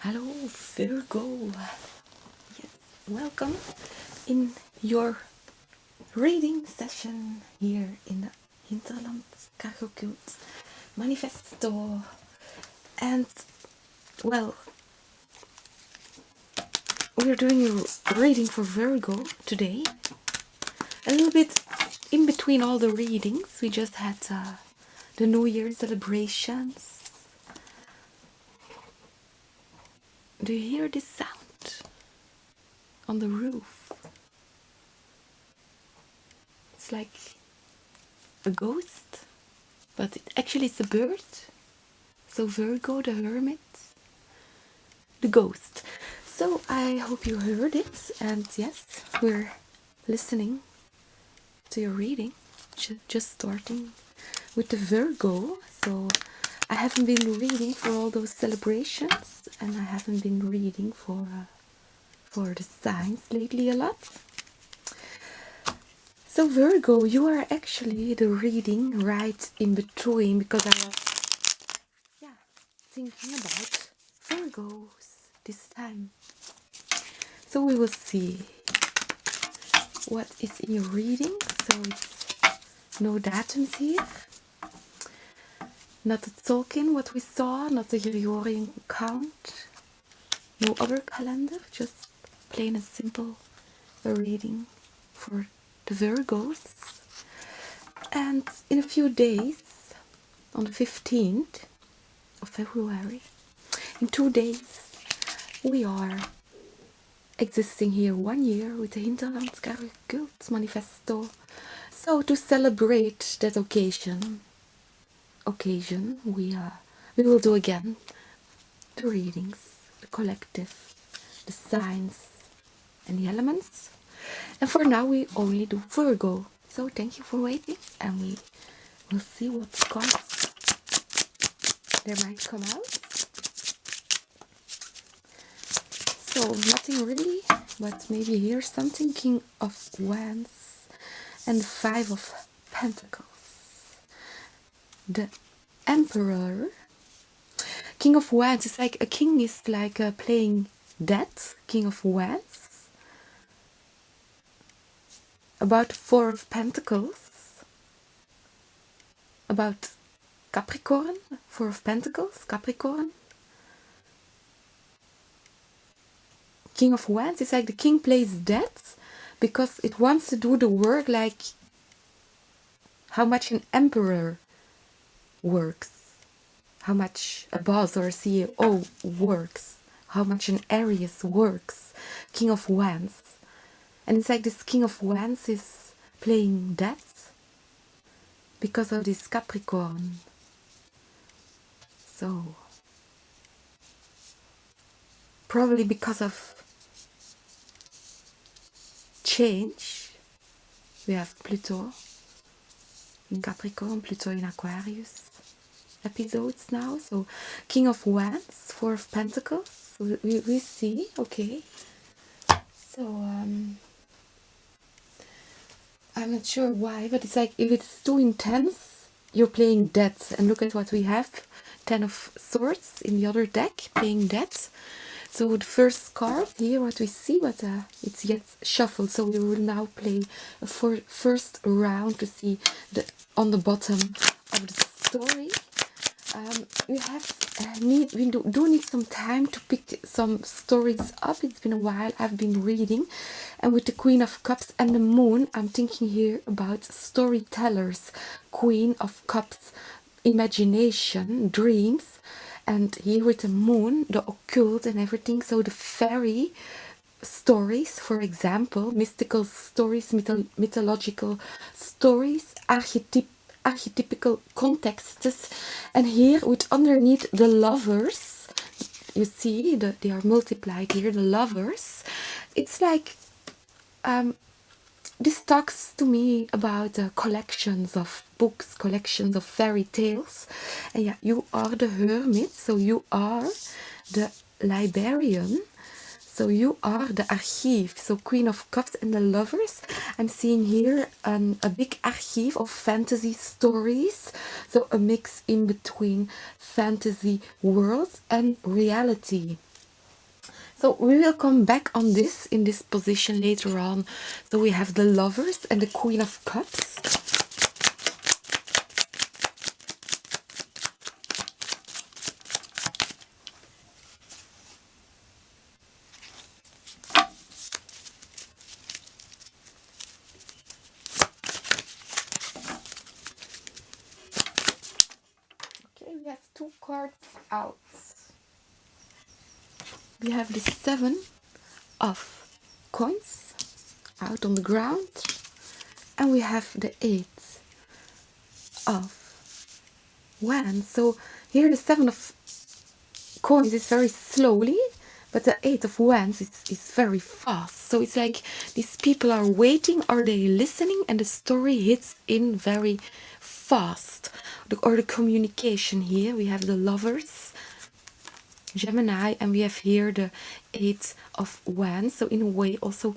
Hello, Virgo. Yes, welcome in your reading session here in the Hinterland CargoCult Manifesto. And, well, we're doing a reading for Virgo today. A little bit in between all the readings. We just had the New Year celebrations. Do you hear this sound on the roof? It's like a ghost, but it actually is a bird. So Virgo, the hermit, the ghost. So I hope you heard it, and yes, we're listening to your reading. Just starting with the Virgo. So I haven't been reading for all those celebrations, and I haven't been reading for the signs lately a lot. So Virgo, you are actually the reading right in between, because I was thinking about Virgos this time. So we will see what is in your reading. So it's no datums here, not the Tolkien, what we saw, not the Gregorian count, no other calendar, just plain and simple a reading for the Virgos. And in a few days, on the 15th of February, in 2 days, we are existing here 1 year with the Hinterland CargoCult Manifesto. So to celebrate that occasion, we will do again the readings, the collective, the signs, and the elements. And for now, we only do Virgo. So thank you for waiting, and we will see what cards there might come out. So nothing really, but maybe here's something. King of Wands and 5 of Pentacles. The Emperor. King of Wands is like, a king is like playing dead. King of Wands. About 4 of Pentacles. About Capricorn. 4 of Pentacles, Capricorn. King of Wands is like the king plays dead because it wants to do the work, like how much an emperor works, how much a boss or a CEO works, how much an Aries works. King of Wands. And it's like this King of Wands is playing dead because of this Capricorn. So probably because of change. We have Pluto in Capricorn, Pluto in Aquarius episodes now. So King of Wands, 4 of Pentacles. We see, okay. So I'm not sure why, but it's like if it's too intense, you're playing dead. And look at what we have. 10 of Swords in the other deck, playing dead. So the first card here, what we see, but it's yet shuffled. So we will now play a first round to see on the bottom of the story. We do need some time to pick some stories up. It's been a while I've been reading, and with the Queen of Cups and the Moon, I'm thinking here about storytellers. Queen of Cups, imagination, dreams, and here with the Moon, the occult and everything. So the fairy stories, for example, mystical stories, mythological stories, archetypical contexts, and here with underneath the lovers, you see they are multiplied here, the lovers. It's like this talks to me about collections of books, collections of fairy tales. And yeah, you are the hermit, so you are the librarian. So you are the archive, so Queen of Cups and the Lovers. I'm seeing here a big archive of fantasy stories. So a mix in between fantasy worlds and reality. So we will come back on this in this position later on. So we have the Lovers and the Queen of Cups. Okay, we have 2 cards out. We have the 7 of coins out on the ground, and we have the 8 of wands. So here the 7 of coins is very slowly, but the 8 of wands is very fast. So it's like these people are waiting, are they listening, and the story hits in very fast. Or the communication here, we have the Lovers, Gemini, and we have here the 8 of wands. So in a way also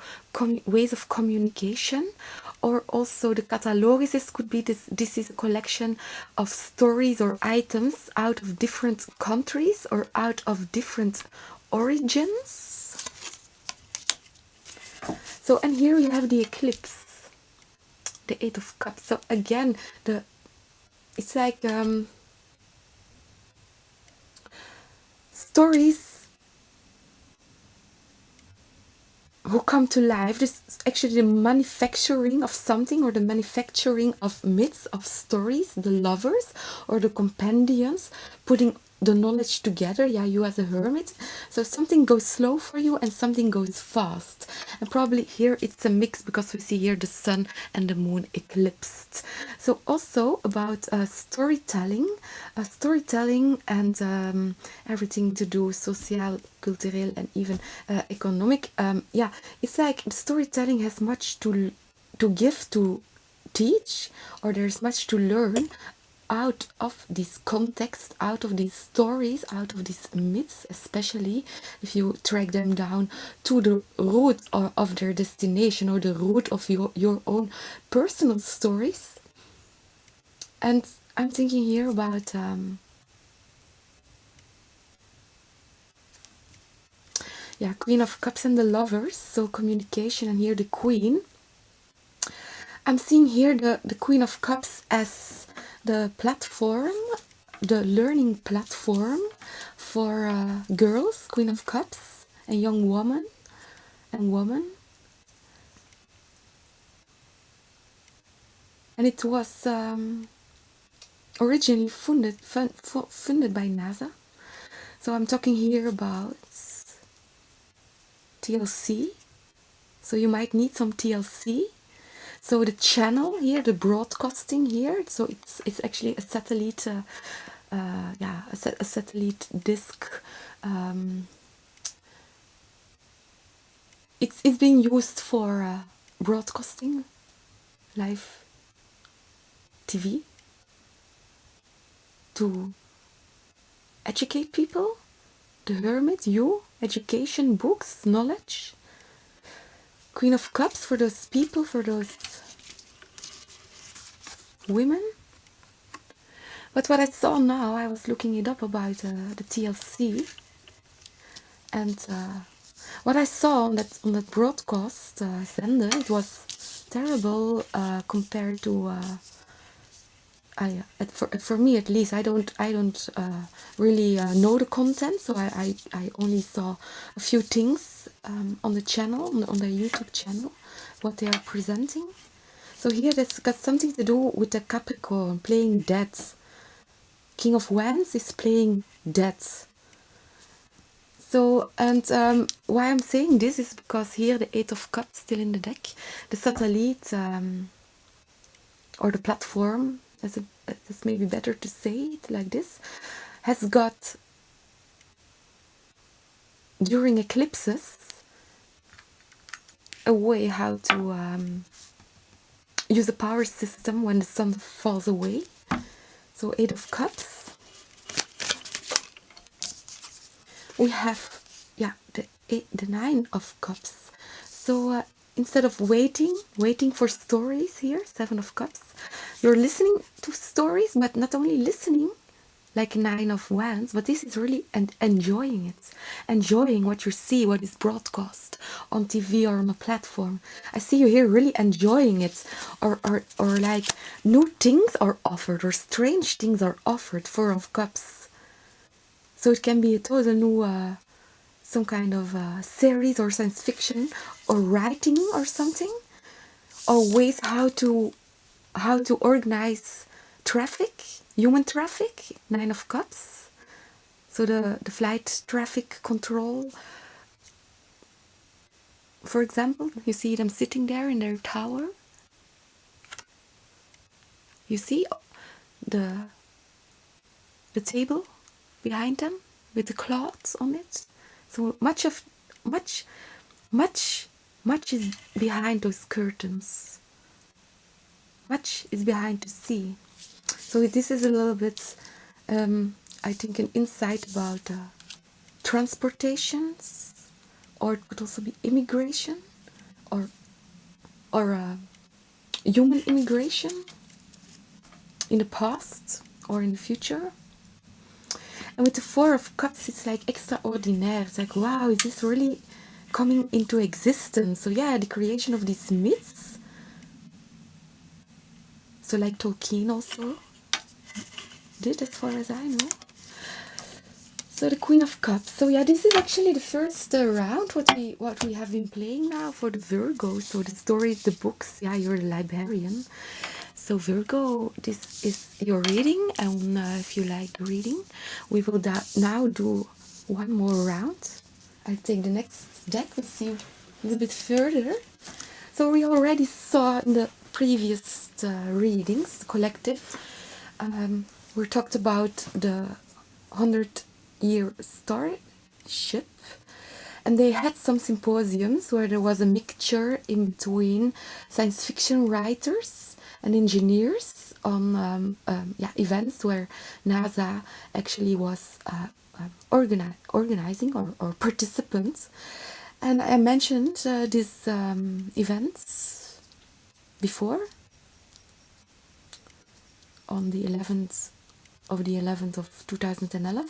ways of communication, or also the catalogues could be this is a collection of stories or items out of different countries or out of different origins. So, and here you have the eclipse, the 8 of cups. So again, it's like stories who come to life. This is actually the manufacturing of something, or the manufacturing of myths, of stories, the Lovers or the compendiums, putting the knowledge together. Yeah, you as a hermit. So something goes slow for you and something goes fast. And probably here it's a mix, because we see here the sun and the moon eclipsed. So also about storytelling and everything to do social, cultural, and even economic. Yeah, it's like storytelling has much to give, to teach, or there's much to learn out of this context, out of these stories, out of these myths, especially if you track them down to the root of their destination, or the root of your own personal stories. And I'm thinking here about yeah, Queen of Cups and the Lovers, so communication, and here the Queen. I'm seeing here the Queen of Cups as the platform, the learning platform for girls, Queen of Cups, and young woman and woman. And it was originally funded by NASA. So I'm talking here about TLC. So you might need some TLC. So the channel here, the broadcasting here, so it's actually a satellite, yeah, a satellite disc. It's being used for broadcasting, live TV, to educate people, the hermit, you, education, books, knowledge. Queen of Cups for those people, for those women. But what I saw now, I was looking it up about the TLC, and what I saw on that broadcast sender, it was terrible compared to for me at least. I don't really know the content, so I only saw a few things on the channel, on their YouTube channel, what they are presenting. So here that's got something to do with the Capricorn playing dead. King of Wands is playing dead. So, and why I'm saying this is because here the 8 of Cups still in the deck, the satellite or the platform, that's maybe better to say it like this, has got, during eclipses, a way how to use a power system when the sun falls away. So 8 of Cups. We have, yeah, the 9 of Cups. So instead of waiting for stories here, 7 of Cups, you're listening to stories, but not only listening, like Nine of Wands, but this is really enjoying it, enjoying what you see, what is broadcast on TV or on a platform. I see you here really enjoying it, or like new things are offered, or strange things are offered. Four of Cups. So it can be a total new, some kind of series or science fiction or writing or something, or ways how to organize traffic, human traffic, Nine of Cups. So the flight traffic control, for example, you see them sitting there in their tower. You see the table behind them with the cloths on it. So much is behind those curtains. Much is behind to see. So this is a little bit, I think, an insight about transportations, or it could also be immigration, or human immigration in the past or in the future. And with the Four of Cups, it's like extraordinaire. It's like, wow, is this really coming into existence? So yeah, the creation of these myths. So like Tolkien also did, as far as I know. So the Queen of Cups. So yeah, this is actually the first round what we have been playing now for the Virgo. So the stories, the books. Yeah, you're a librarian. So Virgo, this is your reading, and if you like the reading, we will now do one more round. I'll take the next deck. We'll see a little bit further. So we already saw in the previous readings, collective, we talked about the 100-year starship, and they had some symposiums where there was a mixture in between science fiction writers and engineers on events where NASA actually was organizing or participants. And I mentioned these events before on the 11th of 2011.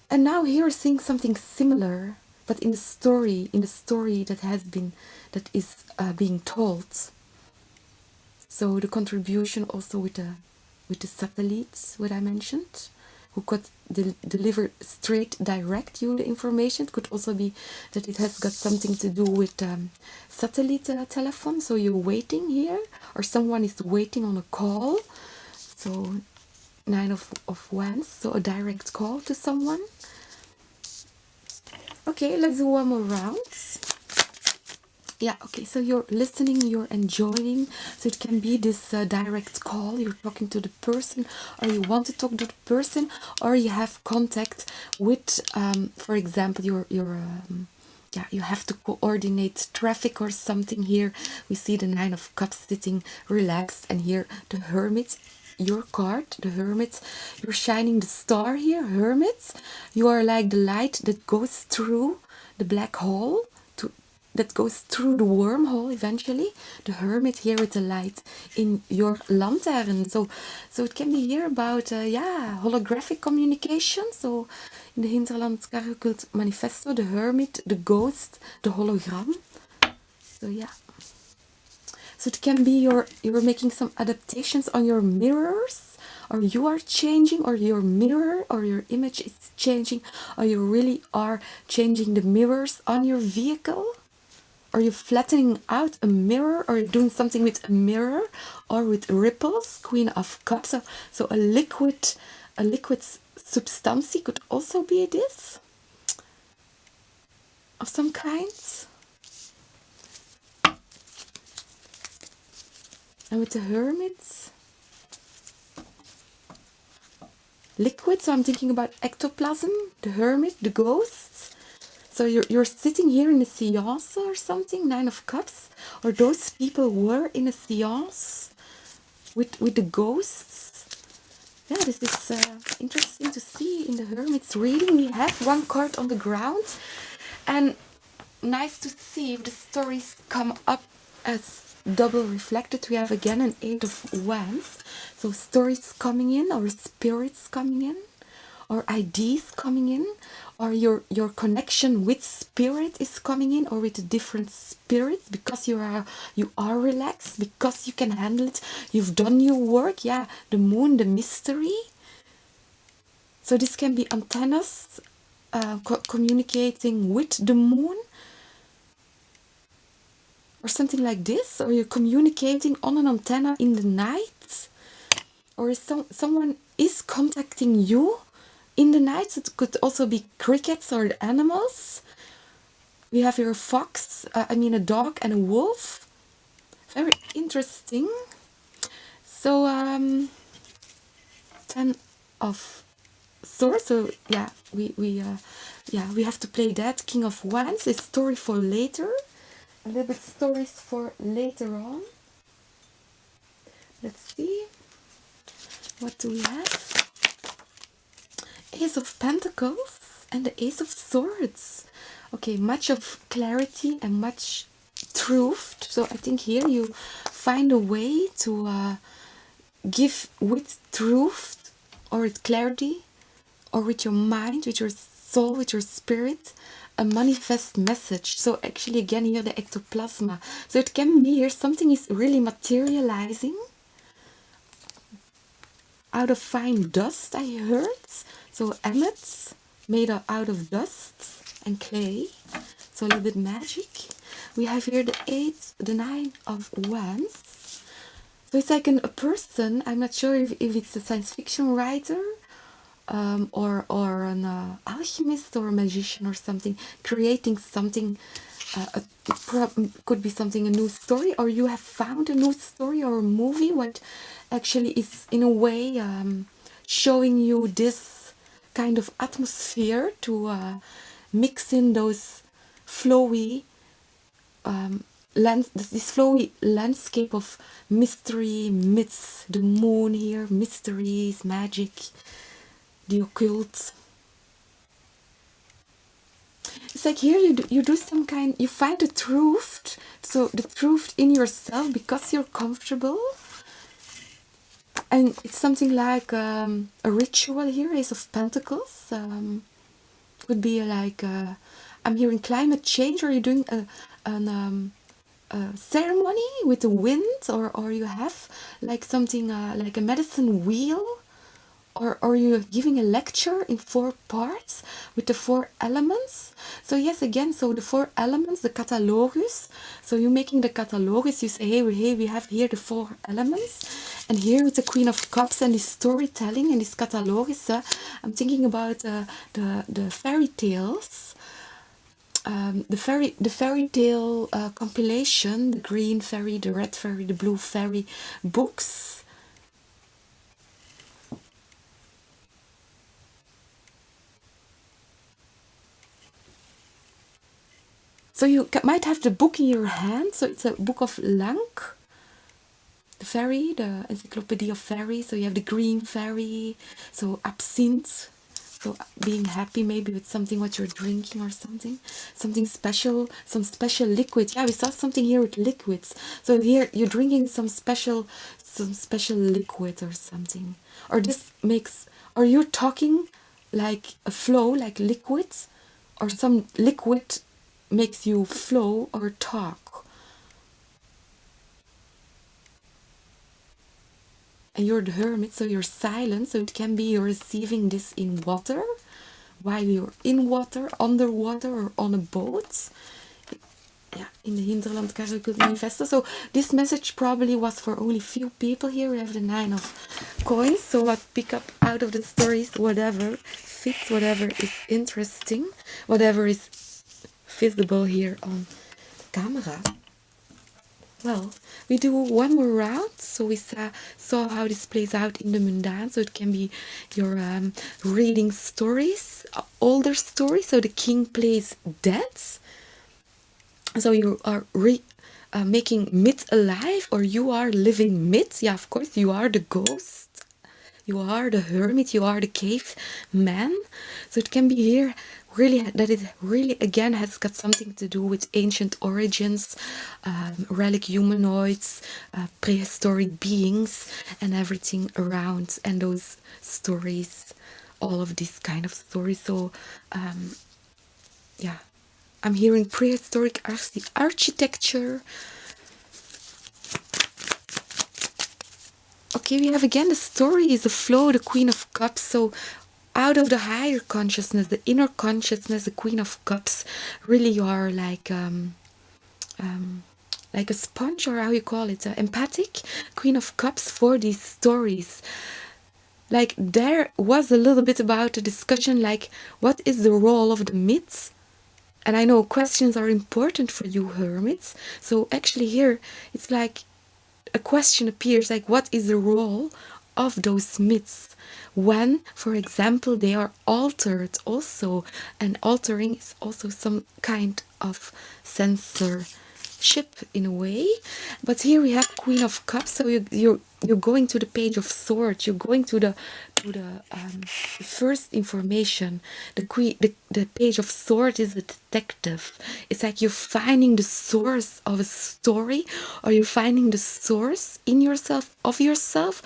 And now here we're seeing something similar, but in the story that is being told. So the contribution also with the satellites, what I mentioned, who could deliver straight, direct you the information. It could also be that it has got something to do with satellite telephone. So you're waiting here, or someone is waiting on a call. So Nine of Wands, so a direct call to someone. Okay, let's do one more round. Yeah, okay, so you're listening, you're enjoying. So it can be this direct call, you're talking to the person, or you want to talk to the person, or you have contact with, for example, you have to coordinate traffic or something. Here we see the Nine of Cups sitting relaxed, and here the Hermit, your card, the Hermit. You're shining the star here, Hermit. You are like the light that goes through the black hole, that goes through the wormhole eventually. The Hermit here with the light in your lantern. So it can be here about holographic communication. So in the Hinterland CargoCult Manifesto, the Hermit, the ghost, the hologram. So yeah. So it can be you're making some adaptations on your mirrors, or you are changing, or your mirror or your image is changing, or you really are changing the mirrors on your vehicle. Are you flattening out a mirror, or you're doing something with a mirror, or with ripples? Queen of Cups. So a liquid substance could also be this, of some kind. And with the Hermit, liquid. So I'm thinking about ectoplasm, the Hermit, the ghosts. So you're sitting here in a seance or something, Nine of Cups, or those people were in a seance with the ghosts. Yeah, this is interesting to see in the Hermit's reading. We have one card on the ground, and nice to see if the stories come up as double reflected, we have again an 8 of Wands. So stories coming in, or spirits coming in, or ideas coming in, or your connection with spirit is coming in, or with a different spirit, because you are relaxed, because you can handle it, you've done your work. Yeah, the moon, the mystery. So this can be antennas communicating with the moon, or something like this, or you're communicating on an antenna in the night, or someone is contacting you in the night. It could also be crickets or animals. We have here a fox, a dog and a wolf. Very interesting. So 10 of swords. So yeah, we have to play that. King of Wands is story for later. A little bit stories for later on. Let's see. What do we have? Ace of Pentacles and the Ace of Swords. Okay, much of clarity and much truth. So I think here you find a way to give with truth, or with clarity, or with your mind, with your soul, with your spirit, a manifest message. So actually again here the ectoplasma. So it can be here something is really materializing out of fine dust, I heard. So emmets made out of dust and clay. So a little bit magic. We have here the 9 of Wands. So it's like a person. I'm not sure if it's a science fiction writer, or an alchemist or a magician or something, creating something. Could be something, a new story, or you have found a new story or a movie what actually is in a way showing you this kind of atmosphere to mix in those flowy this flowy landscape of mystery, myths, the moon here, mysteries, magic, the occult. It's like here you do some kind, you find the truth, so the truth in yourself because you're comfortable. And it's something like a ritual here, Ace of Pentacles. Could be like, I'm hearing climate change, or you're doing a ceremony with the wind, or you have like something like a medicine wheel, or you're giving a lecture in 4 parts with the 4 elements. So yes, again, so the 4 elements, the catalogus. So you're making the catalogus, you say, hey, we have here the 4 elements. And here with the Queen of Cups and this storytelling and this catalogus, I'm thinking about the fairy tales. The fairy tale compilation, the green fairy, the red fairy, the blue fairy books. So you might have the book in your hand. So it's a book of Lank, the fairy, the encyclopedia of fairies. So you have the green fairy, so absinthe. So being happy maybe with something what you're drinking or something special, some special liquid. Yeah, we saw something here with liquids. So here you're drinking some special liquid or something. Or this makes, or you're talking like a flow, like liquids, or some liquid makes you flow or talk. And you're the hermit, so you're silent, so it can be you're receiving this in water, while you're in water, underwater, or on a boat. Yeah, in the Hinterland CargoCult Manifesto. So this message probably was for only few people. Here we have the 9 of coins. So I pick up out of the stories whatever fits, whatever is interesting, whatever is visible here on the camera. Well, we do one more round. So we saw how this plays out in the mundane. So it can be your reading stories, older stories. So the king plays dead. So you are making myth alive, or you are living myths. Yeah, of course, you are the ghost. You are the hermit, you are the cave man. So it can be here really that it really again has got something to do with ancient origins, relic humanoids, prehistoric beings, and everything around, and those stories, all of these kind of stories. So yeah, I'm hearing prehistoric architecture. Okay, we have again the story is the flow, the Queen of Cups. So out of the higher consciousness, the inner consciousness, the Queen of Cups, really you are like a sponge, or how you call it, empathic Queen of Cups for these stories. Like there was a little bit about a discussion like what is the role of the myths? And I know questions are important for you hermits. So actually here it's like a question appears like what is the role of those myths when, for example, they are altered also, and altering is also some kind of censorship in a way. But here we have Queen of Cups, so you're going to the Page of Swords, you're going to the first information. The Page of Swords is a detective. It's like you're finding the source of a story, or you're finding the source in yourself, of yourself,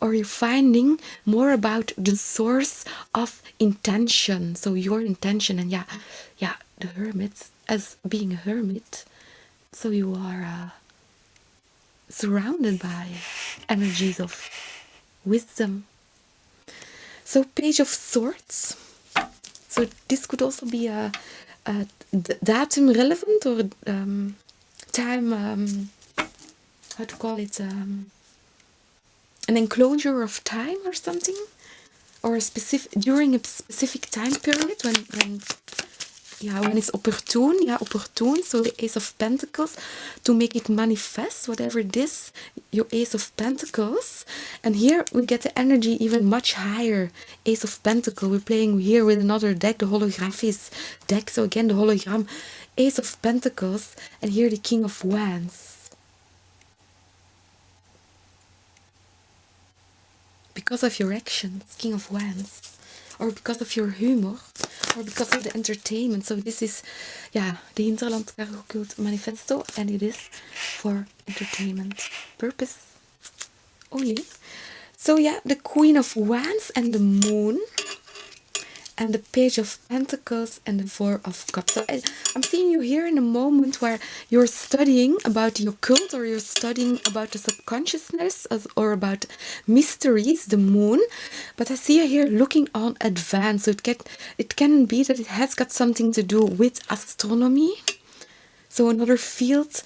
or you're finding more about the source of intention. So your intention, and yeah, the hermits, as being a hermit, so you are surrounded by energies of wisdom. So Page of Swords. So this could also be a datum relevant, or time, how to call it, an enclosure of time or something, or a specific during a specific time period when it's opportune. So the Ace of Pentacles, to make it manifest, whatever it is, your Ace of Pentacles. And here we get the energy even much higher. Ace of Pentacles, we're playing here with another deck, the holographic deck. So again, the hologram, Ace of Pentacles, and here the King of Wands. Because of your actions, King of Wands, or because of your humor, or because of the entertainment. So this is, the Hinterland CargoCult Manifesto, and it is for entertainment purpose only. So the Queen of Wands and the Moon, and the Page of Pentacles and the Four of Cups. So I'm seeing you here in a moment where you're studying about the occult, or you're studying about the subconsciousness, or about mysteries, the moon. But I see you here looking on advance. So it can be that it has got something to do with astronomy. So another field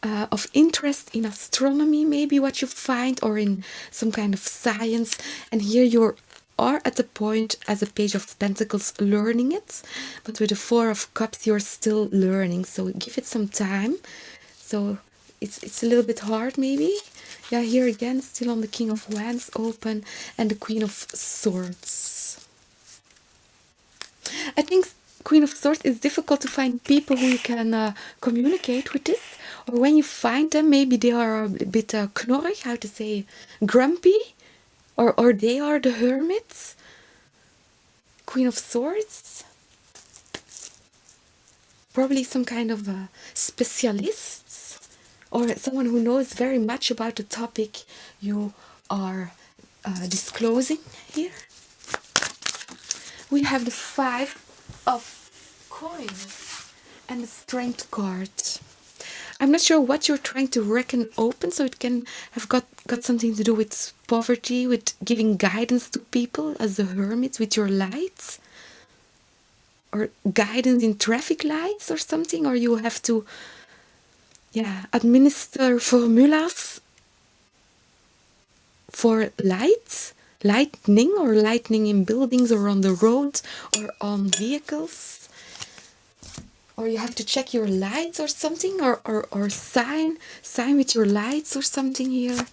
of interest in astronomy, maybe what you find, or in some kind of science. And here you're at the point as a Page of Pentacles learning it, but with the Four of Cups you're still learning, so give it some time. So it's a little bit hard maybe. Here again still on the King of Wands open, and the Queen of Swords. I think Queen of Swords is difficult to find people who you can communicate with this, or when you find them maybe they are a bit knorrig, how to say, grumpy. Or they are the hermits. Queen of Swords. Probably some kind of specialists, or someone who knows very much about the topic you are disclosing here. We have the Five of Coins and the Strength card. I'm not sure what you're trying to reckon open, so it can have got something to do with poverty, with giving guidance to people as the hermits with your lights, or guidance in traffic lights or something, or you have to administer formulas for lightning, or lightning in buildings, or on the road, or on vehicles. Or you have to check your lights or something, or sign with your lights or something here.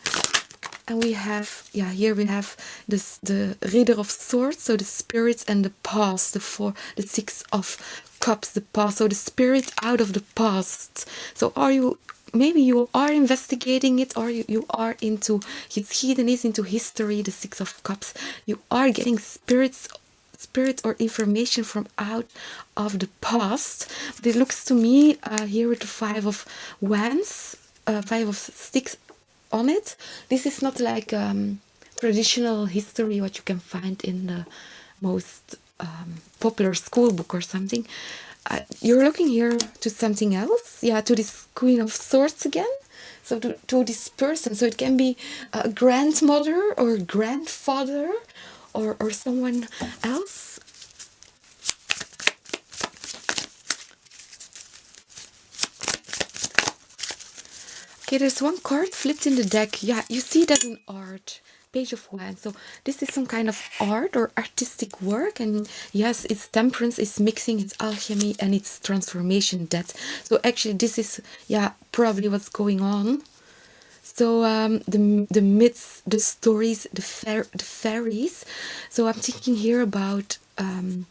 And we have, here we have this, the Reader of Swords, so the spirits and the past, the Six of Cups, the past, so the spirit out of the past. So are you maybe you are investigating it, or you are into it's hidden, is into history, the Six of Cups. You are getting spirit or information from out of the past. But it looks to me here with the Five of Wands, Five of Sticks on it. This is not like traditional history what you can find in the most popular school book or something. You're looking here to something else, yeah, to this Queen of Swords again. So to this person, so it can be a grandmother or grandfather or someone else. Okay, there's one card flipped in the deck. Yeah, you see that in art. Page of Wands. So this is some kind of art or artistic work. And yes, it's temperance, it's mixing, it's alchemy, and it's transformation depth. So actually this is, yeah, probably what's going on. So the myths, the stories, the fairies. So I'm thinking here about the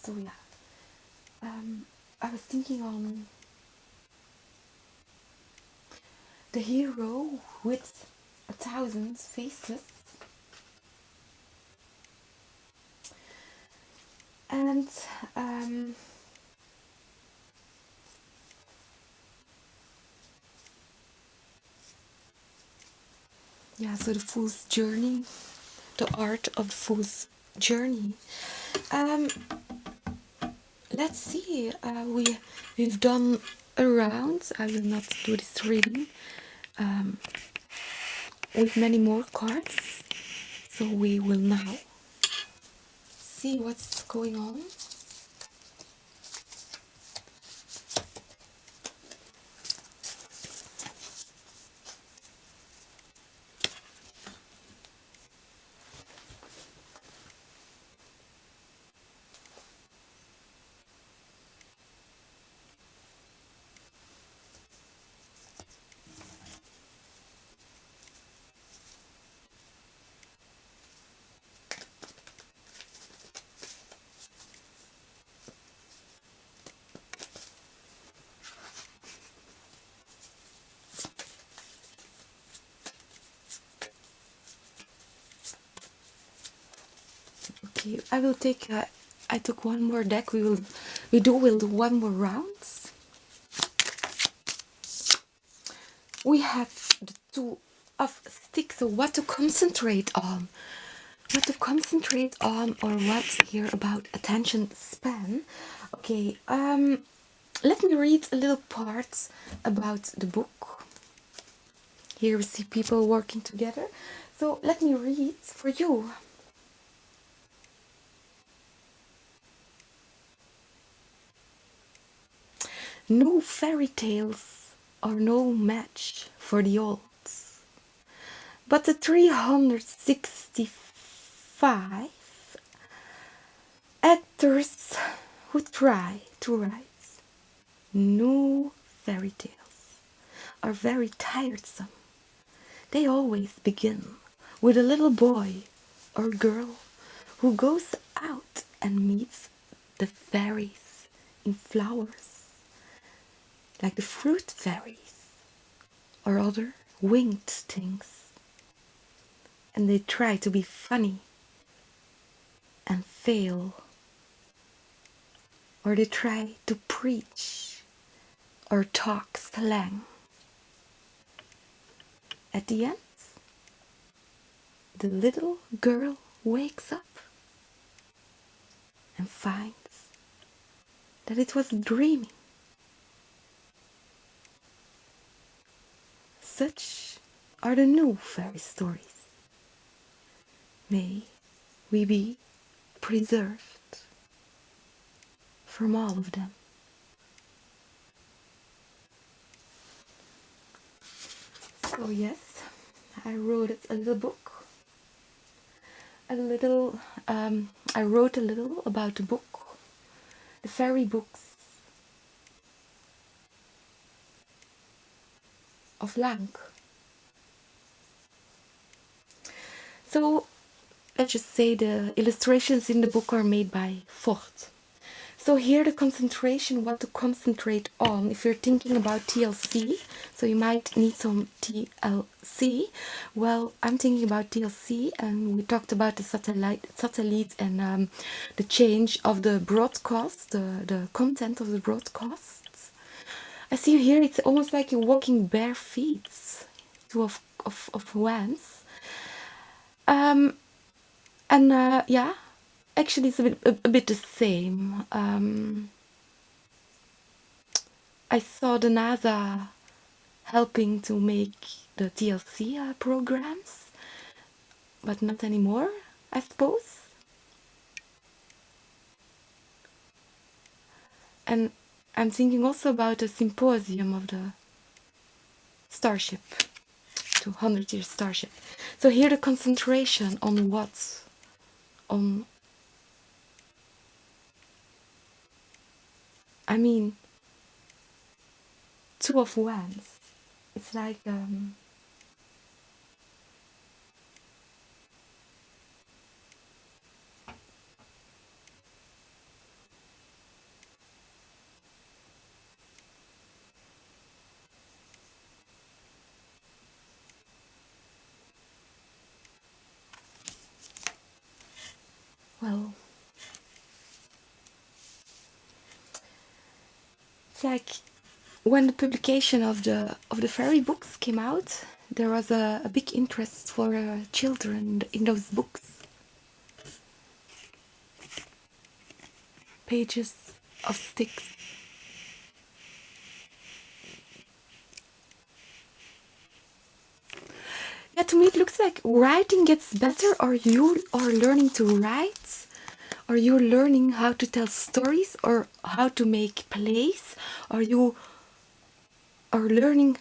so yeah. I was thinking on the hero with 1,000 faces, and yeah, so the Fool's Journey, the art of the Fool's Journey. Um, let's see. We've done a round. I will not do this reading with many more cards. So we will now see what's going on. Okay, I took one more deck. We'll do one more round. We have the Two of Sticks. So what to concentrate on? What to concentrate on, or what here about attention span? Okay, let me read a little part about the book. Here we see people working together. So let me read for you. No fairy tales are no match for the olds, but the 365 actors who try to write new fairy tales are very tiresome. They always begin with a little boy or girl who goes out and meets the fairies in flowers, like the fruit fairies or other winged things. And they try to be funny and fail, or they try to preach or talk slang. At the end, the little girl wakes up and finds that it was dreaming. Such are the new fairy stories. May we be preserved from all of them. So yes, I wrote a little book a little, I wrote a little about the book, the fairy books of Lang. So let's just say the illustrations in the book are made by Vogt. So here the concentration, what to concentrate on, if you're thinking about TLC, so you might need some TLC. Well, I'm thinking about TLC, and we talked about the satellites and the change of the broadcast, the content of the broadcasts. I see here it's almost like you're walking bare feet, two of wands. Yeah, actually it's a bit the same. I saw the NASA helping to make the TLC programs, but not anymore, I suppose. And I'm thinking also about a symposium of the Starship, 200-year Starship. So here the concentration on what? On, I mean, two of wands. It's like, well, it's like when the publication of the fairy books came out, there was a big interest for children in those books. Pages of sticks. Yeah, to me it looks like writing gets better, or you are learning to write, or you're learning how to tell stories, or how to make plays, or you are learning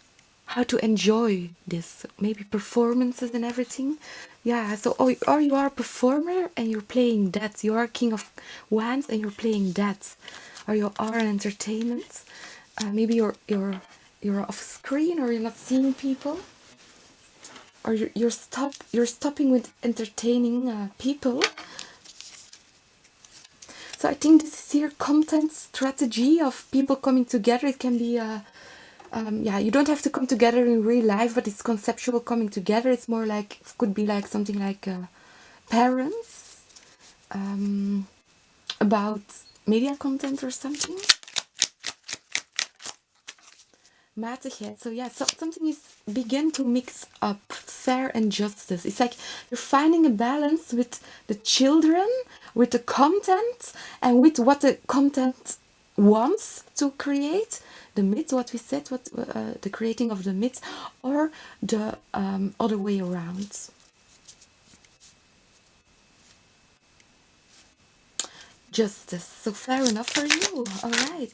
how to enjoy this, maybe performances and everything. Yeah, so or you are a performer and you're playing that, you are king of wands and you're playing that, or you are an entertainment. Maybe you're off screen, or you're not seeing people, or you're stopping with entertaining people. So I think this is here content strategy of people coming together. It can be yeah, you don't have to come together in real life, but it's conceptual coming together. It's more like, it could be like something like parents about media content or something. Matigheid. So yeah, so something is begin to mix up fair and justice. It's like you're finding a balance with the children, with the content, and with what the content wants to create. The myth, what we said, what the creating of the myth, or the other way around. Justice. So fair enough for you. All right.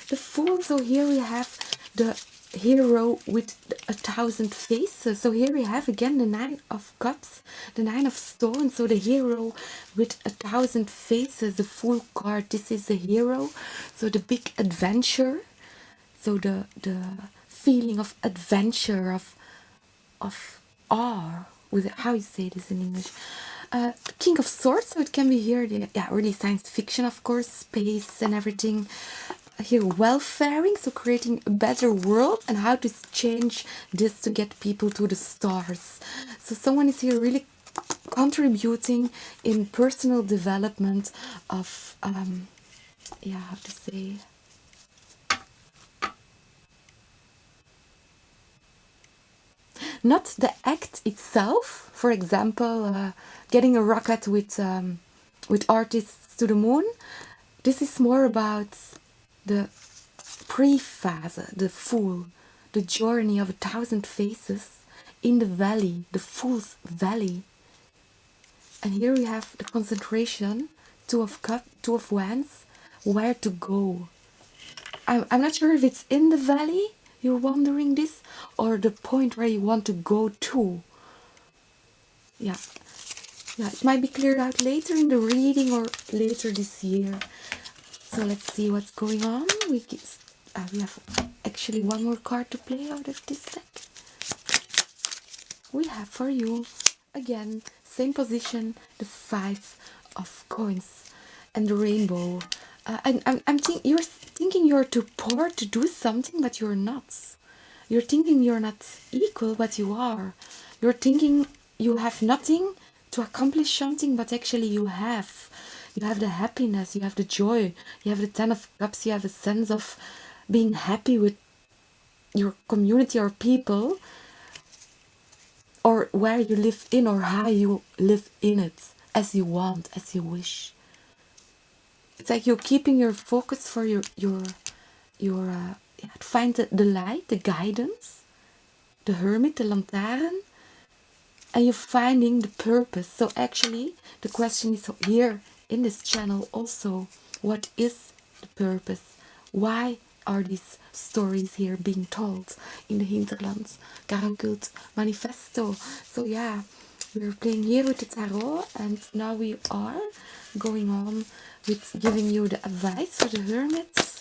The Fool. So here we have the hero with 1,000 faces. So here we have again the Nine of Cups, the Nine of Stones. So the hero with 1,000 faces, the Fool card. This is the hero. So the big adventure. So the feeling of adventure, of awe, with how you say this in English. King of Swords, so it can be here, yeah, really science fiction, of course, space and everything. Here, welfaring, so creating a better world and how to change this to get people to the stars. So someone is here really contributing in personal development of, yeah, how to say, not the act itself. For example, getting a rocket with artists to the moon. This is more about the pre-phase, the Fool, the journey of 1,000 faces in the valley, the Fool's Valley. And here we have the concentration, Two of Cups, Two of Wands, where to go. I'm not sure if it's in the valley, you're wondering this, or the point where you want to go to. Yeah. Yeah, it might be cleared out later in the reading or later this year. So let's see what's going on. We have actually one more card to play out of this deck. We have for you, again, same position, the 5 of coins and the rainbow. You're thinking you're too poor to do something, but you're not. You're thinking you're not equal, but you are. You're thinking you have nothing to accomplish something, but actually you have. You have the happiness, you have the joy, you have the 10 of cups, you have a sense of being happy with your community or people, or where you live in, or how you live in it, as you want, as you wish. It's like you're keeping your focus for your to find the light, the guidance, the hermit, the lantern, and you're finding the purpose. So actually the question is here in this channel also, what is the purpose? Why are these stories here being told in the Hinterland CargoCult Manifesto? So yeah, we're playing here with the tarot, and now we are going on with giving you the advice for the hermits.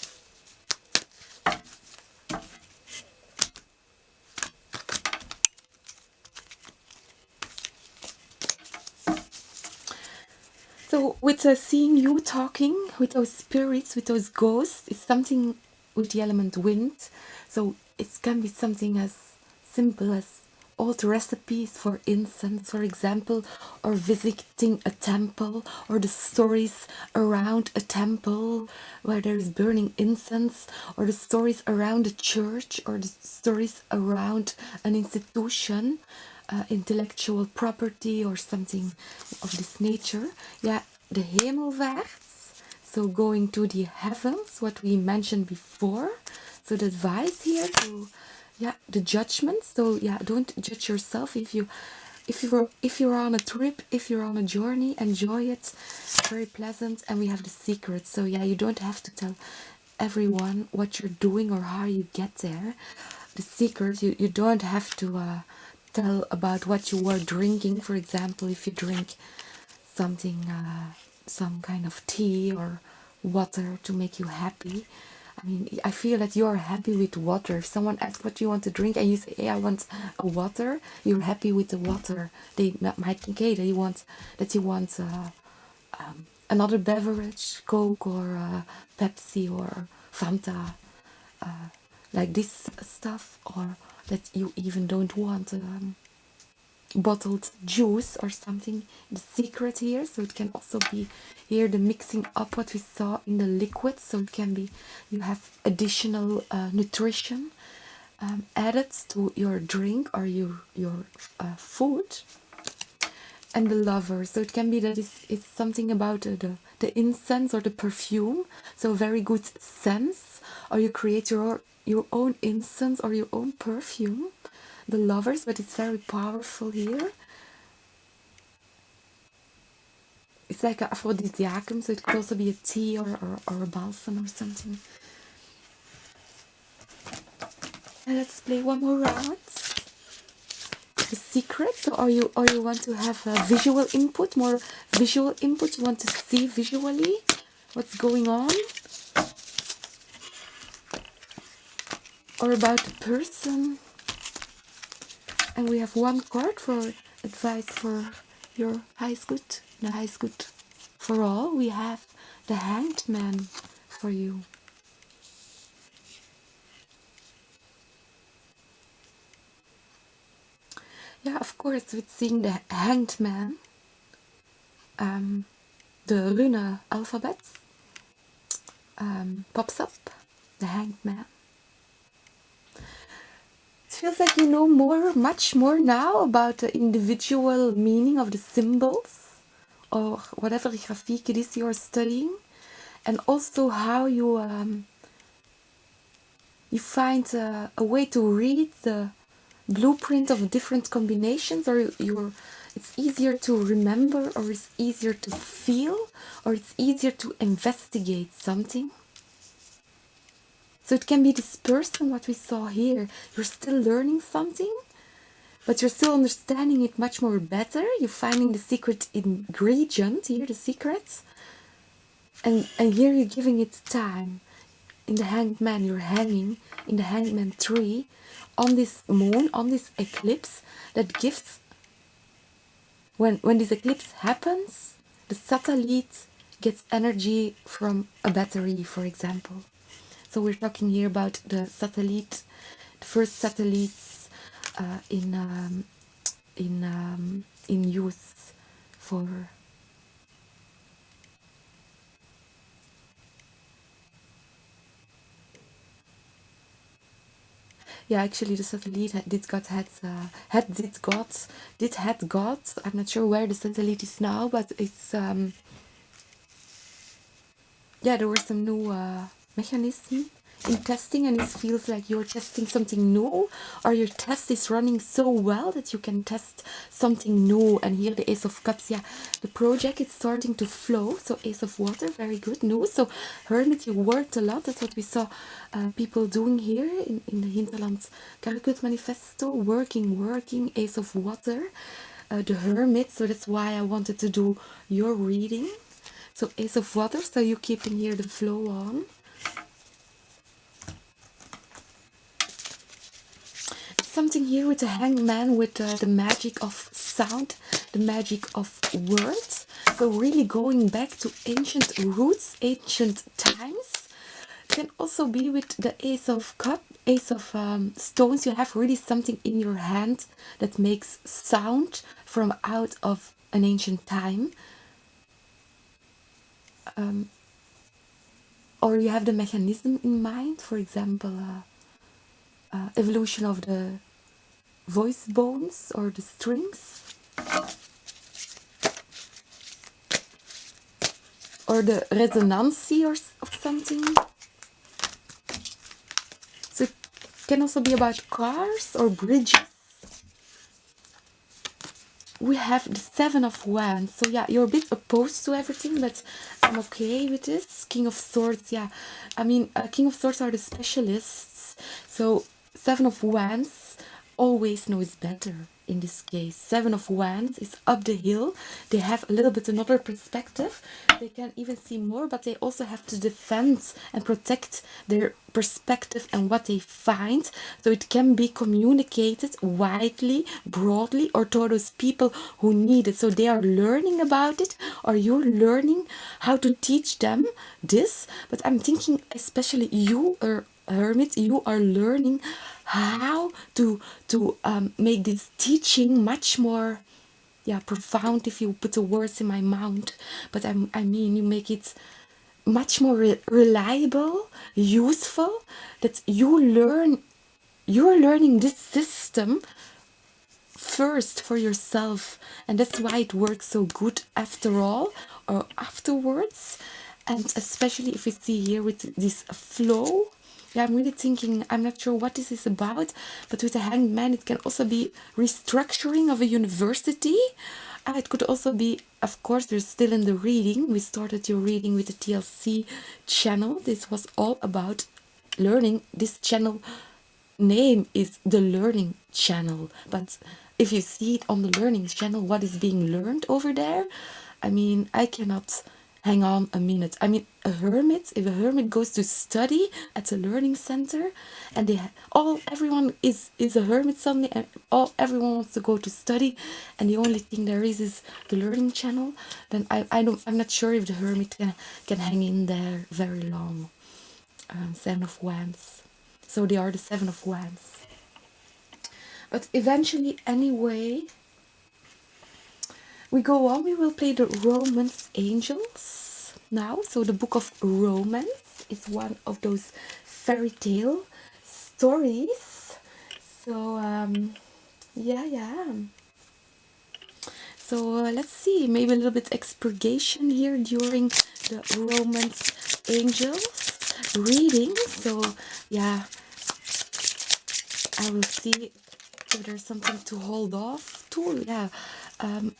So with seeing you talking with those spirits, with those ghosts, it's something with the element wind. So it can be something as simple as old recipes for incense, for example, or visiting a temple, or the stories around a temple where there is burning incense, or the stories around a church, or the stories around an institution. Intellectual property or something of this nature. Yeah, the hemelvaarts, so going to the heavens, what we mentioned before. So the advice here to, yeah, the judgment. So yeah, don't judge yourself if you're on a trip, if you're on a journey, enjoy it. Very pleasant. And we have the secret. So yeah, you don't have to tell everyone what you're doing or how you get there. The secret, you don't have to tell about what you were drinking. For example, if you drink something, some kind of tea or water to make you happy. I mean, I feel that you're happy with water. If someone asks what you want to drink and you say, hey, I want a water, you're happy with the water. They might think, hey, that you want another beverage, Coke or Pepsi or Fanta, like this stuff, or that you even don't want bottled juice or something. The secret here, so it can also be here the mixing up what we saw in the liquid. So it can be you have additional nutrition added to your drink or your food. And the lover, so it can be that it's something about the incense or the perfume, so very good sense, or you create your own incense or your own perfume. The lovers, but it's very powerful here. It's like an aphrodisiacum, so it could also be a tea or a balsam or something. And let's play one more round. The secret. So or you want to have a visual input, more visual input, you want to see visually what's going on, or about the person. And we have one card for advice for your highest good, the highest good for all. We have the Hanged Man for you. Yeah, of course, with seeing the Hanged Man, the rune alphabet pops up, the Hanged Man. It feels like you know much more now about the individual meaning of the symbols or whatever grafiek it is you're studying, and also how you find a way to read the blueprint of different combinations, or it's easier to remember, or it's easier to feel, or it's easier to investigate something. So it can be this person, what we saw here. You're still learning something, but you're still understanding it much more better. You're finding the secret ingredient here, the secret, and here you're giving it time. In the Hanged Man, you're hanging in the Hangman tree on this moon, on this eclipse that gives. When this eclipse happens, the satellite gets energy from a battery, for example. So we're talking here about the satellite, the first satellites in use for. Yeah, actually, the satellite had got. I'm not sure where the satellite is now, but it's yeah, there were some new mechanism in testing, and it feels like you're testing something new, or your test is running so well that you can test something new. And here the Ace of Cups, yeah, the project is starting to flow. So Ace of Water, very good news. So Hermit, you worked a lot. That's what we saw people doing here in the Hinterland CargoCult Manifesto, working, Ace of Water, the Hermit. So that's why I wanted to do your reading. So Ace of Water, so you're keeping here the flow on. Something here with the Hangman, with the magic of sound, the magic of words. So really going back to ancient roots, ancient times. Can also be with the Ace of Cup, Ace of Stones. You have really something in your hand that makes sound from out of an ancient time. Or you have the mechanism in mind, for example, evolution of the voice bones or the strings, or the resonancy or something. So it can also be about cars or bridges. We have the Seven of Wands. So yeah, you're a bit opposed to everything, but I'm okay with this. King of Swords, yeah. I mean, King of Swords are the specialists. So Seven of Wands always knows better in this case. Seven of Wands is up the hill. They have a little bit another perspective. They can even see more, but they also have to defend and protect their perspective and what they find. So it can be communicated widely, broadly, or to those people who need it. So they are learning about it, or you're learning how to teach them this. But I'm thinking, especially you, or Hermit, you are learning how to make this teaching much more, yeah, profound, if you put the words in my mouth. But I mean, you make it much more reliable, useful, that you're learning this system first for yourself, and that's why it works so good after all, or afterwards. And especially if you see here with this flow, yeah, I'm really thinking, I'm not sure what this is about, but with the Hanged Man it can also be restructuring of a university. It could also be, of course, you're still in the reading. We started your reading with the TLC channel. This was all about learning. This channel name is the Learning Channel, but if you see it on the Learning Channel, what is being learned over there, I mean, I cannot hang on a minute. I mean, if a hermit goes to study at a learning center, and everyone is a hermit suddenly, and everyone wants to go to study, and the only thing there is the Learning Channel, then I'm not sure if the hermit can hang in there very long. Seven of Wands. So they are the Seven of Wands. But eventually, anyway, we go on. We will play the Romance Angels now. So the Book of Romance is one of those fairy tale stories. So, yeah. So let's see, maybe a little bit expurgation here during the Romance Angels reading. So yeah, I will see if there's something to hold off to. Yeah,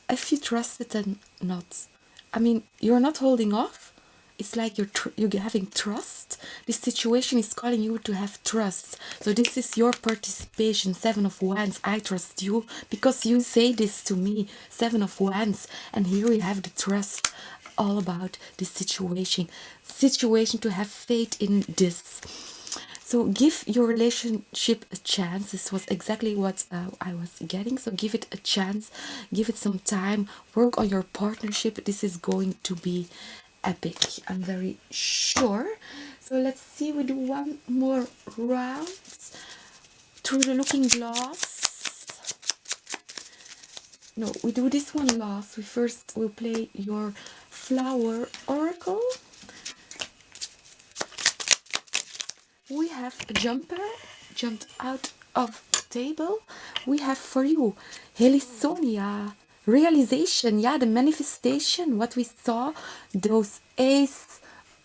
if you trust it and not. I mean, you're not holding off. it's like you're having trust. This situation is calling you to have trust. So this is your participation. 7 of Wands. I trust you because you say this to me. 7 of Wands. And here we have the trust, all about this situation to have faith in this. So give your relationship a chance. This was exactly what I was getting. So give it a chance, give it some time, work on your partnership. This is going to be epic, I'm very sure. So let's see, we do one more round through the looking glass. No, we do this one last. We first will play your flower oracle. We have a jumper jumped out of the table. We have for you Helisonia, realization, yeah, the manifestation, what we saw, those ace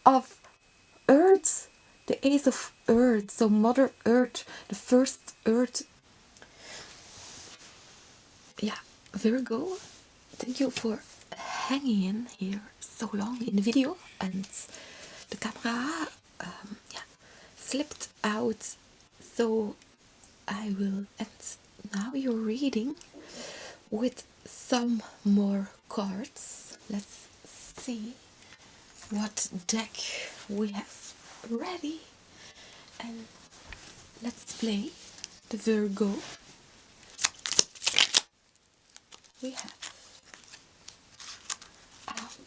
of earth, the ace of earth, so Mother Earth, the first earth. Yeah, Virgo, thank you for hanging in here so long in the video, and the camera yeah, slipped out, so I will end now your reading with some more cards. Let's see what deck we have ready, and let's play the Virgo. We have out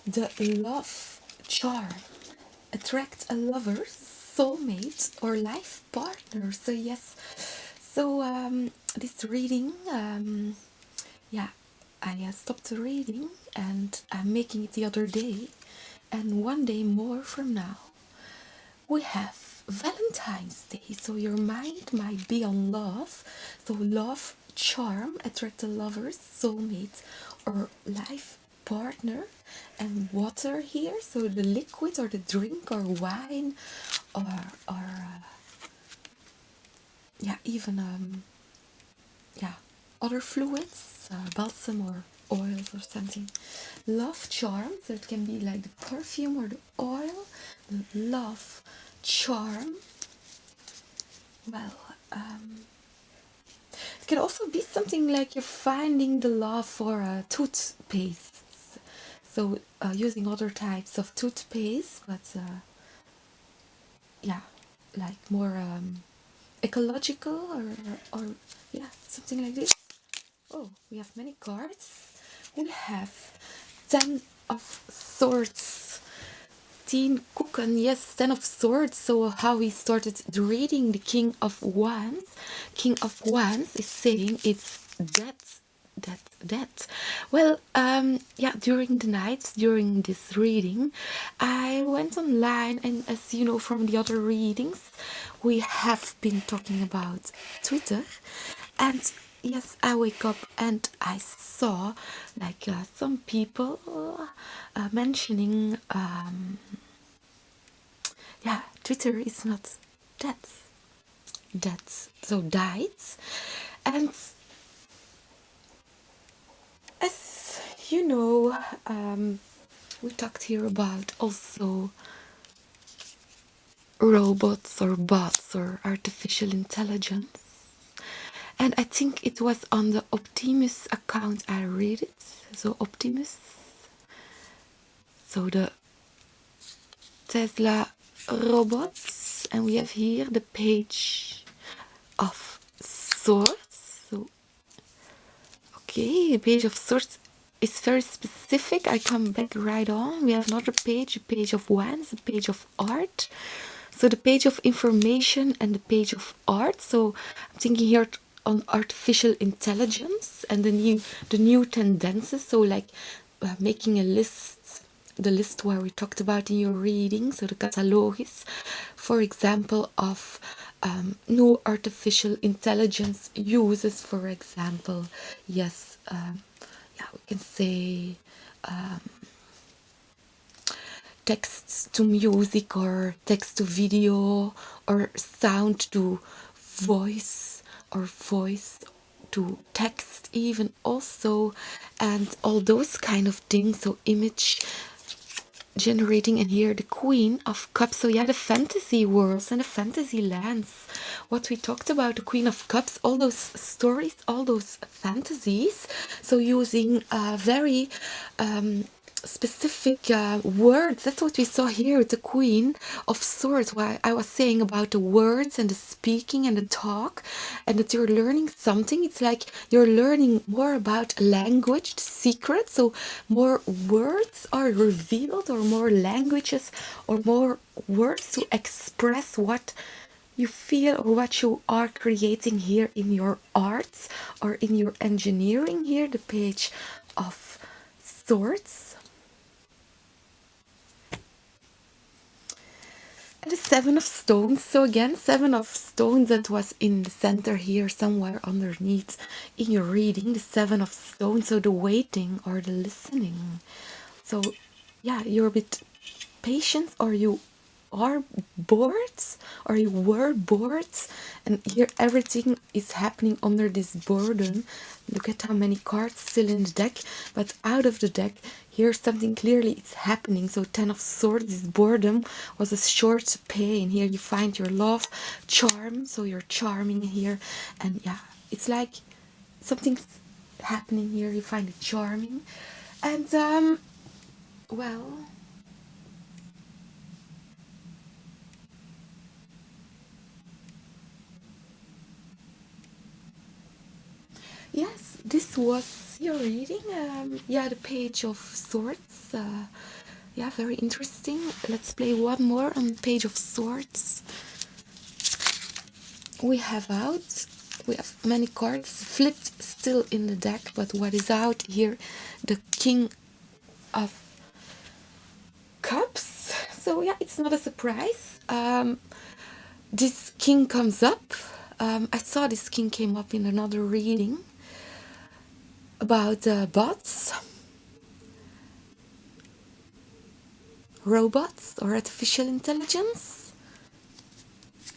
the love charm. Attract a lover, soulmate, or life partner. So yes, so this reading, yeah, I stopped reading and I'm making it the other day, and one day more from now we have Valentine's Day. So your mind might be on love. So love charm, attract a lover, soulmate, or life partner. And water here, so the liquid or the drink or wine, or yeah, even yeah, other fluids, balsam or oils or something. Love charm, so it can be like the perfume or the oil. The love charm. Well, it can also be something like you're finding the love for toothpaste. So using other types of toothpaste, but yeah, like more ecological, or yeah, something like this. Oh, we have many cards. We have 10 of Swords. Team Kuchen, yes, 10 of Swords. So how we started the reading, the King of Wands. King of Wands is saying it's that. Well, yeah, during the night, during this reading, I went online, and as you know from the other readings, we have been talking about Twitter, and yes, I wake up and I saw like some people mentioning yeah, Twitter is not dead, so died. And as you know, we talked here about also robots or bots or artificial intelligence. And I think it was on the Optimus account I read it. So Optimus. So the Tesla robots. And we have here the page of Swords. So, okay, the page of Swords is very specific. I come back right on. We have another page, a page of Wands, a page of art. So the page of information and the page of art. So I'm thinking here on artificial intelligence and the new tendencies. So like making a list, the list where we talked about in your reading. So the catalogus, for example, of new artificial intelligence uses. For example, yes, yeah, we can say text to music, or text to video, or sound to voice, or voice to text even also, and all those kind of things. So image, generating, and here the Queen of Cups. So yeah, the fantasy worlds and the fantasy lands, what we talked about, the Queen of Cups, all those stories, all those fantasies. So using very specific words. That's what we saw here with the Queen of Swords, why I was saying about the words and the speaking and the talk, and that you're learning something. It's like you're learning more about language, the secret. So more words are revealed, or more languages, or more words to express what you feel or what you are creating here in your arts or in your engineering. Here the Page of Swords. The Seven of Stones. So again, Seven of Stones, that was in the center here, somewhere underneath in your reading. The Seven of Stones, so the waiting or the listening. So yeah, you're a bit patient, or you are bored, or you were bored, and here everything is happening under this boredom. Look at how many cards still in the deck, but out of the deck here something clearly is happening. So Ten of Swords, this boredom was a short pain. Here you find your love, charm, so you're charming here, and yeah, it's like something's happening here. You find it charming, and well, yes, this was your reading. Yeah, the Page of Swords. Yeah, very interesting. Let's play one more on the Page of Swords. We have many cards flipped still in the deck, but what is out here? The King of Cups. So yeah, it's not a surprise. This king comes up. I saw this king came up in another reading about bots, robots, or artificial intelligence.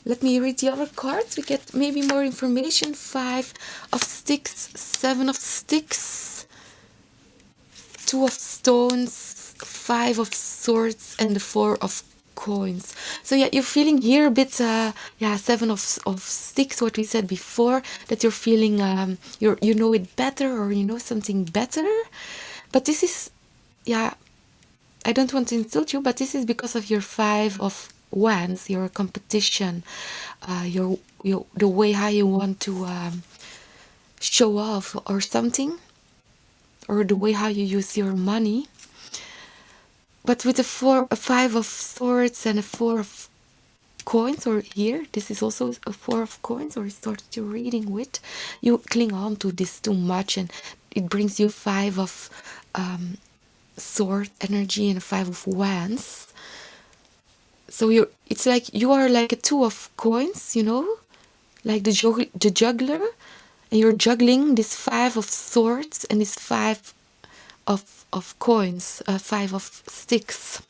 Let me read the other cards. We get maybe more information. 5 of Sticks, 7 of Sticks, 2 of Stones, 5 of Swords, and the 4 of Coins. So yeah, you're feeling here a bit, yeah, 7 of Sticks, what we said before, that you're feeling, you know it better, or you know something better. But this is, yeah, I don't want to insult you, but this is because of your 5 of Wands, your competition, your the way how you want to show off or something, or the way how you use your money. But with a 5 of Swords and a 4 of Coins, or here, this is also a 4 of Coins, or started your reading with, you cling on to this too much, and it brings you 5 of Sword energy and a 5 of Wands. So it's like you are like a 2 of Coins, you know, like the juggler, and you're juggling this 5 of Swords and this 5 of Coins, 5 of Sticks.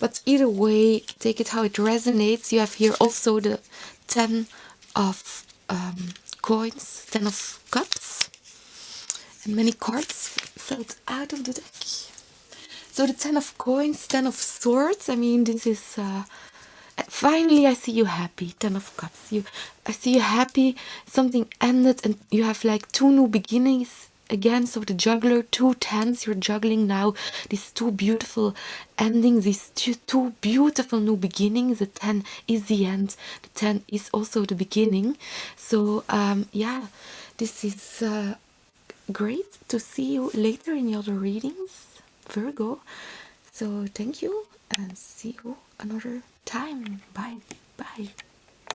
But either way, take it how it resonates. You have here also the 10 of Coins, 10 of Cups, and many cards fell out of the deck. So the 10 of Coins, 10 of Swords, I mean, this is... finally, I see you happy. 10 of Cups. I see you happy. Something ended, and you have like 2 new beginnings again. So the juggler, 2 tens. You're juggling now these 2 beautiful endings, these two beautiful new beginnings. The 10 is the end. The 10 is also the beginning. So yeah, this is great to see you later in the other readings, Virgo. So thank you, and see you another time. Bye. Bye.